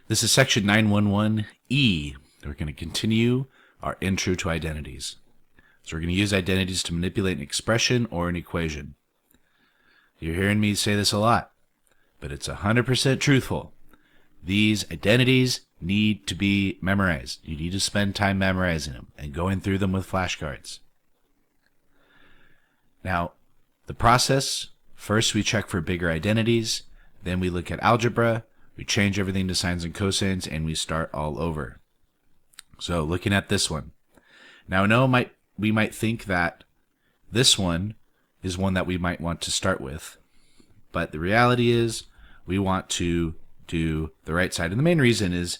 This is section 911E. We're going to continue our intro to identities. So we're going to use identities to manipulate an expression or an equation. You're hearing me say this a lot, but it's 100% truthful. These identities need to be memorized. You need to spend time memorizing them and going through them with flashcards. Now, the process, first we check for bigger identities, then we look at algebra, we change everything to sines and cosines, and we start all over. So looking at this one. Now I know we might think that this one is one that we might want to start with, but the reality is we want to do the right side. And the main reason is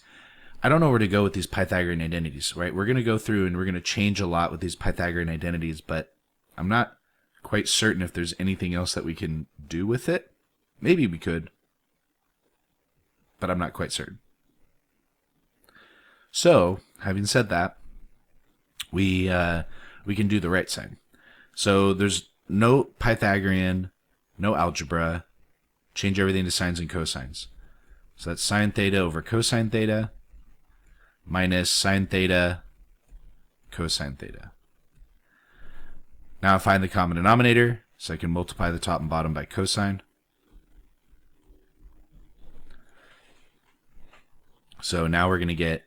I don't know where to go with these Pythagorean identities, right? We're going to go through and we're going to change a lot with these Pythagorean identities, but I'm not quite certain if there's anything else that we can do with it. Maybe we could, but I'm not quite certain. So, having said that, we can do the right side. So there's no Pythagorean, no algebra, change everything to sines and cosines. So that's sine theta over cosine theta minus sine theta cosine theta. Now find the common denominator, so I can multiply the top and bottom by cosine. So now we're going to get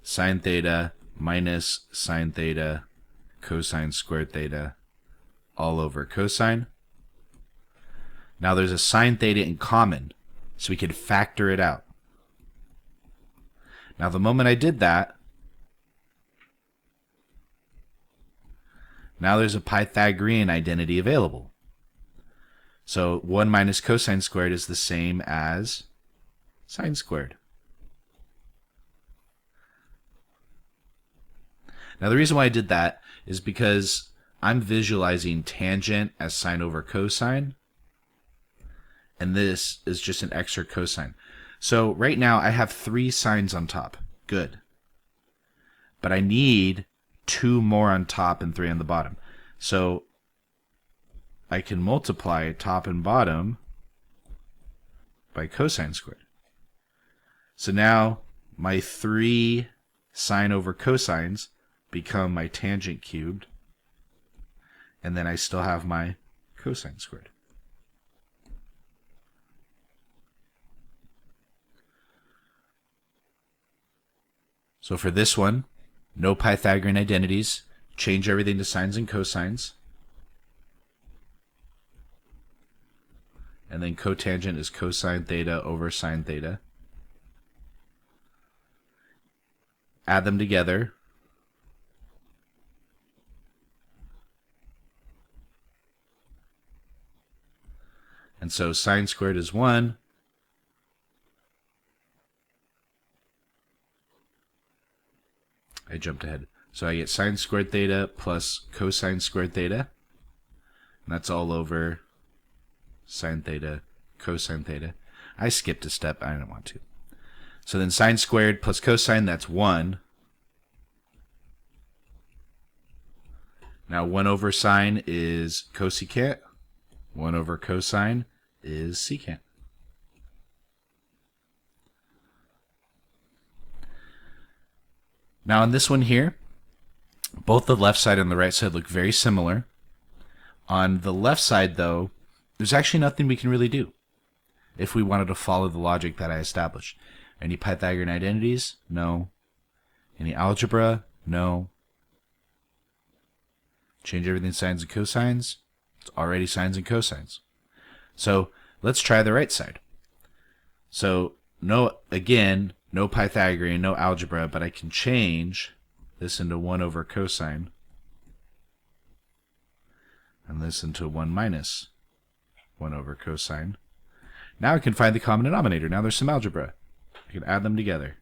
sine theta minus sine theta cosine squared theta all over cosine. Now there's a sine theta in common, so we can factor it out. Now the moment I did that, now there's a Pythagorean identity available. So 1 minus cosine squared is the same as sine squared. Now the reason why I did that is because I'm visualizing tangent as sine over cosine, and this is just an extra cosine. So right now I have 3 sines on top. Good. But I need 2 more on top and 3 on the bottom. So I can multiply top and bottom by cosine squared. So now my 3 sine over cosines become my tangent cubed, and then I still have my cosine squared. So for this one, no Pythagorean identities, change everything to sines and cosines, and then cotangent is cosine theta over sine theta. Add them together. And so sine squared is 1. I jumped ahead. So I get sine squared theta plus cosine squared theta. And that's all over sine theta, cosine theta. I skipped a step. I didn't want to. So then sine squared plus cosine, that's 1. Now 1 over sine is cosecant. 1 over cosine is secant. Now on this one here, both the left side and the right side look very similar. On the left side though, there's actually nothing we can really do if we wanted to follow the logic that I established. Any Pythagorean identities? No. Any algebra? No. Change everything to sines and cosines? It's already sines and cosines. So let's try the right side. So again, no Pythagorean, no algebra, but I can change this into 1 over cosine and this into 1 minus 1 over cosine. Now I can find the common denominator. Now there's some algebra. I can add them together.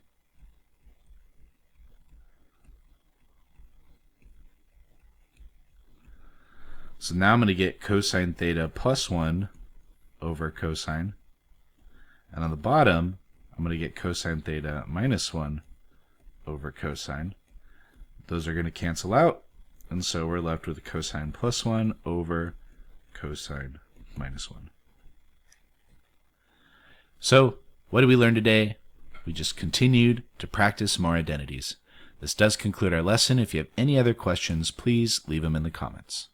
So now I'm going to get cosine theta plus 1 over cosine. And on the bottom, I'm going to get cosine theta minus 1 over cosine. Those are going to cancel out, and so we're left with cosine plus 1 over cosine minus 1. So, what did we learn today? we just continued to practice more identities. This does conclude our lesson. If you have any other questions, please leave them in the comments.